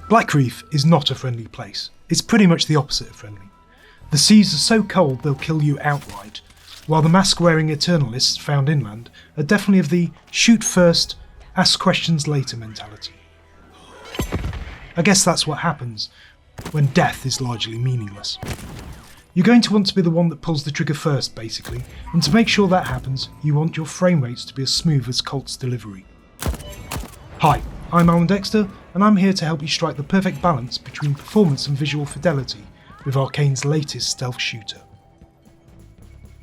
Blackreef is not a friendly place. It's pretty much the opposite of friendly. The seas are so cold they'll kill you outright, while the mask-wearing Eternalists found inland are definitely of the shoot first, ask questions later mentality. I guess that's what happens when death is largely meaningless. You're going to want to be the one that pulls the trigger first, basically, and to make sure that happens, you want your frame rates to be as smooth as Colt's delivery. Hi, I'm Alan Dexter, and I'm here to help you strike the perfect balance between performance and visual fidelity with Arkane's latest stealth shooter.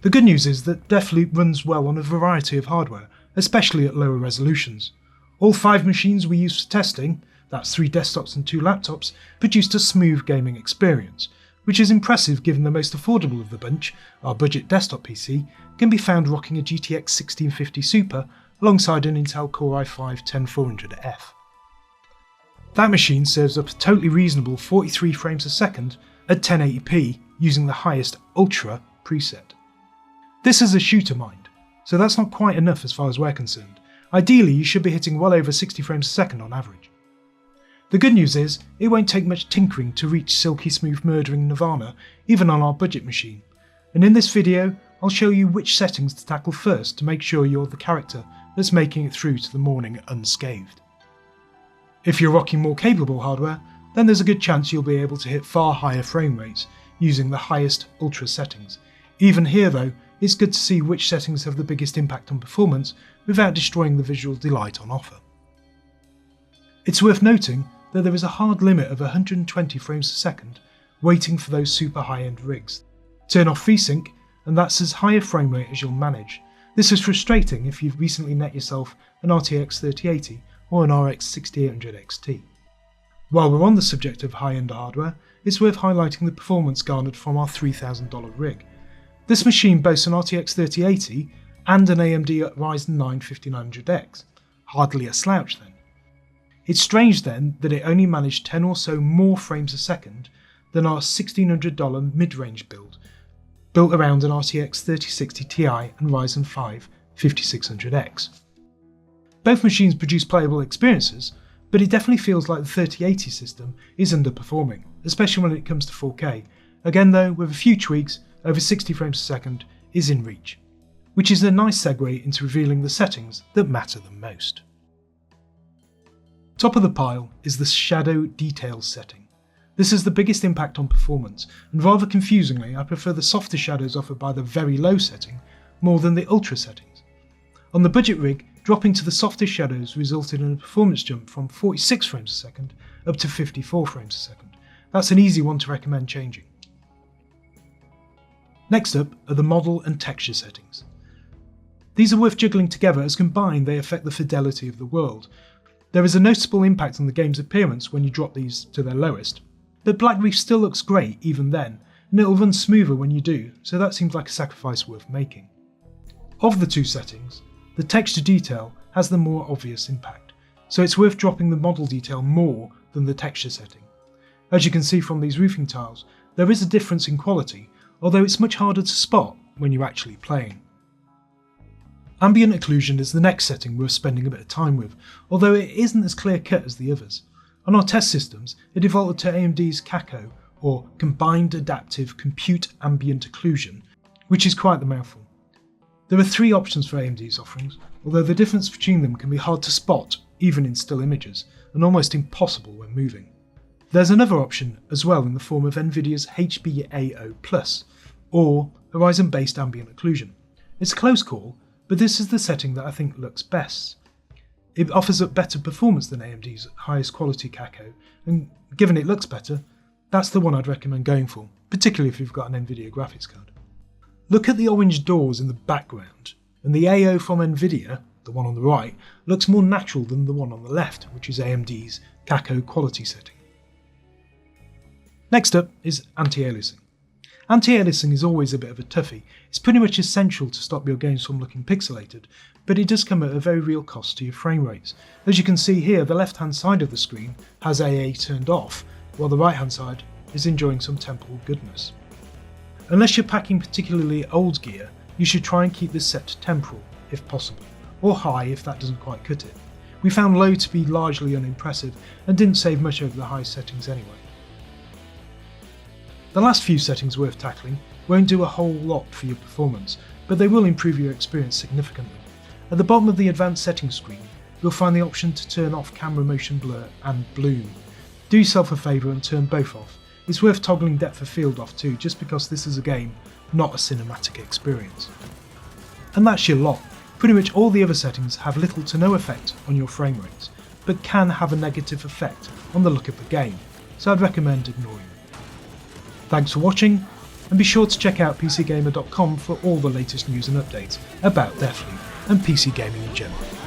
The good news is that Deathloop runs well on a variety of hardware, especially at lower resolutions. All 5 machines we used for testing, that's 3 desktops and 2 laptops, produced a smooth gaming experience, which is impressive given the most affordable of the bunch, our budget desktop PC, can be found rocking a GTX 1650 Super alongside an Intel Core i5-10400F. That machine serves up a totally reasonable 43 frames a second at 1080p using the highest Ultra preset. This is a shooter mind, so that's not quite enough as far as we're concerned. Ideally, you should be hitting well over 60 frames a second on average. The good news is, it won't take much tinkering to reach silky smooth murdering nirvana, even on our budget machine. And in this video, I'll show you which settings to tackle first to make sure you're the character that's making it through to the morning unscathed. If you're rocking more capable hardware, then there's a good chance you'll be able to hit far higher frame rates using the highest ultra settings. Even here though, it's good to see which settings have the biggest impact on performance without destroying the visual delight on offer. It's worth noting that there is a hard limit of 120 frames a second waiting for those super high-end rigs. Turn off FreeSync and that's as high a frame rate as you'll manage. This is frustrating if you've recently net yourself an RTX 3080 or an RX 6800 XT. While we're on the subject of high-end hardware, it's worth highlighting the performance garnered from our $3,000 rig. This machine boasts an RTX 3080 and an AMD Ryzen 9 5900X. Hardly a slouch then. It's strange then that it only managed 10 or so more frames a second than our $1,600 mid-range build, built around an RTX 3060 Ti and Ryzen 5 5600X. Both machines produce playable experiences, but it definitely feels like the 3080 system is underperforming, especially when it comes to 4K. Again though, with a few tweaks, over 60 frames a second is in reach, which is a nice segue into revealing the settings that matter the most. Top of the pile is the shadow details setting. This has the biggest impact on performance, and rather confusingly I prefer the softer shadows offered by the very low setting more than the ultra settings. On the budget rig, dropping to the softer shadows resulted in a performance jump from 46 frames a second up to 54 frames a second. That's an easy one to recommend changing. Next up are the model and texture settings. These are worth juggling together as combined they affect the fidelity of the world. There is a noticeable impact on the game's appearance when you drop these to their lowest, but Blackreef still looks great even then, and it'll run smoother when you do, so that seems like a sacrifice worth making. Of the two settings, the texture detail has the more obvious impact, so it's worth dropping the model detail more than the texture setting. As you can see from these roofing tiles, there is a difference in quality, although it's much harder to spot when you're actually playing. Ambient occlusion is the next setting worth spending a bit of time with, although it isn't as clear cut as the others. On our test systems, it defaulted to AMD's CACO, or Combined Adaptive Compute Ambient Occlusion, which is quite the mouthful. There are 3 options for AMD's offerings, although the difference between them can be hard to spot even in still images, and almost impossible when moving. There's another option as well in the form of Nvidia's HBAO+, or Horizon-based ambient occlusion. It's a close call, but this is the setting that I think looks best. It offers up better performance than AMD's highest quality CACO, and given it looks better, that's the one I'd recommend going for, particularly if you've got an Nvidia graphics card. Look at the orange doors in the background, and the AO from Nvidia, the one on the right, looks more natural than the one on the left, which is AMD's CACO quality setting. Next up is anti-aliasing. Anti-aliasing is always a bit of a toughie. It's pretty much essential to stop your games from looking pixelated, but it does come at a very real cost to your frame rates. As you can see here, the left hand side of the screen has AA turned off, while the right hand side is enjoying some temporal goodness. Unless you're packing particularly old gear, you should try and keep this set to temporal if possible, or high if that doesn't quite cut it. We found low to be largely unimpressive and didn't save much over the high settings anyway. The last few settings worth tackling won't do a whole lot for your performance, but they will improve your experience significantly. At the bottom of the advanced settings screen, you'll find the option to turn off camera motion blur and bloom. Do yourself a favour and turn both off. It's worth toggling depth of field off too, just because this is a game, not a cinematic experience. And that's your lot. Pretty much all the other settings have little to no effect on your frame rates, but can have a negative effect on the look of the game, so I'd recommend ignoring them. Thanks for watching, and be sure to check out PCGamer.com for all the latest news and updates about Deathloop and PC gaming in general.